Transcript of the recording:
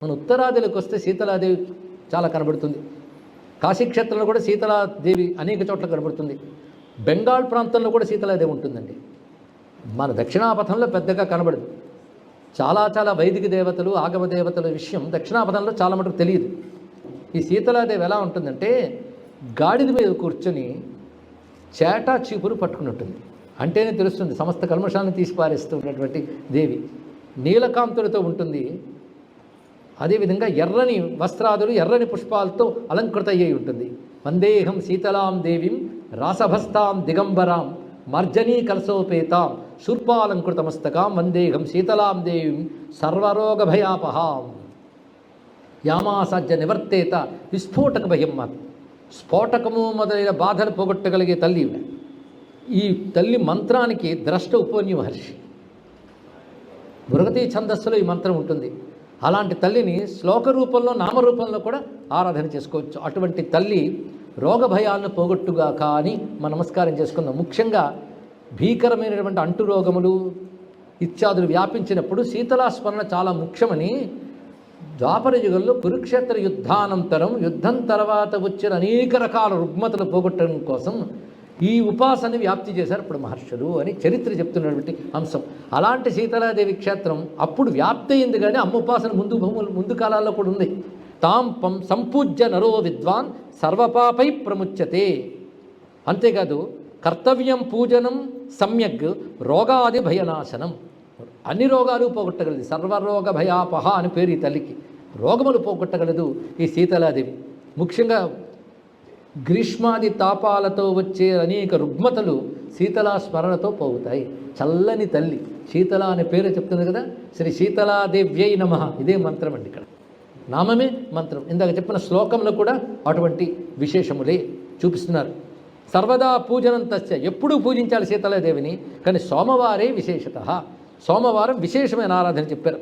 మన ఉత్తరాదిలోకి వస్తే శీతలాదేవి చాలా కనబడుతుంది. కాశీక్షేత్రంలో కూడా శీతలాదేవి అనేక చోట్ల కనబడుతుంది. బెంగాల్ ప్రాంతంలో కూడా శీతలాదేవి ఉంటుందండి. మన దక్షిణాపథంలో పెద్దగా కనబడదు. చాలా వైదిక దేవతలు, ఆగమ దేవతల విషయం దక్షిణాపథంలో చాలా మటుకు తెలియదు. ఈ శీతలాదేవి ఎలా ఉంటుందంటే గాడిద మీద కూర్చొని చేటా చీపురు పట్టుకుని ఉంటుంది. అంటేనే తెలుస్తుంది సమస్త కల్మషాలను తీసి పారేస్తూ ఉన్నటువంటి దేవి. నీలకాంతులతో ఉంటుంది. అదేవిధంగా ఎర్రని వస్త్రాదులు, ఎర్రని పుష్పాలతో అలంకృత అయ్యి ఉంటుంది. వందేహం శీతలాం దేవీం రాసభస్తాం దిగంబరాం మార్జనీ కలసోపేతాం శూర్పాలంకృతమస్తకాం వందేహం శీతలాం దేవీం సర్వరోగభయాపహాం యామాసాధ్య నివర్తేత విస్ఫోటక భయం. స్ఫోటకము మొదలైన బాధలు పోగొట్టగలిగే తల్లి. ఈ తల్లి మంత్రానికి ద్రష్ట ఉపన్యు మహర్షి. బృహతి ఛందస్సులో ఈ మంత్రం ఉంటుంది. అలాంటి తల్లిని శ్లోక రూపంలో, నామరూపంలో కూడా ఆరాధన చేసుకోవచ్చు. అటువంటి తల్లి రోగ భయాలను పోగొట్టుగాక అని మనం నమస్కారం చేసుకుందాం. ముఖ్యంగా భీకరమైనటువంటి అంటురోగములు ఇత్యాదులు వ్యాపించినప్పుడు శీతలా స్మరణ చాలా ముఖ్యమని ద్వాపర యుగంలో కురుక్షేత్ర యుద్ధానంతరం, యుద్ధం తర్వాత వచ్చిన అనేక రకాల రుగ్మతలు పోగొట్టడం కోసం ఈ ఉపాసన వ్యాప్తి చేశారు ఇప్పుడు మహర్షులు అని చరిత్ర చెప్తున్నటువంటి అంశం. అలాంటి శీతలాదేవి క్షేత్రం అప్పుడు వ్యాప్తి అయింది, కానీ అమ్మ ఉపాసన ముందు కాలాల్లో కూడా ఉంది. తాం సంపూజ్య నరో విద్వాన్ సర్వపాపై ప్రముచ్యతే. అంతేకాదు కర్తవ్యం పూజనం సమ్యక్ రోగాది భయనాశనం. అన్ని రోగాలు పోగొట్టగలదు. సర్వరోగ భయాపహ అని పేరు ఈ తల్లికి. రోగములు పోగొట్టగలదు ఈ శీతలాదేవి. ముఖ్యంగా గ్రీష్మాది తాపాలతో వచ్చే అనేక రుగ్మతలు శీతలా స్మరణతో పోగుతాయి. చల్లని తల్లి శీతల అనే పేరు చెప్తుంది కదా. శ్రీ శీతలాదేవ్యై నమః. ఇదే మంత్రం అండి. ఇక్కడ నామమే మంత్రం. ఇందాక చెప్పిన శ్లోకంలో కూడా అటువంటి విశేషములే చూపిస్తున్నారు. సర్వదా పూజనం తస్య. ఎప్పుడూ పూజించాలి శీతలాదేవిని, కానీ సోమవారే విశేషత. సోమవారం విశేషమైన ఆరాధన చెప్పారు.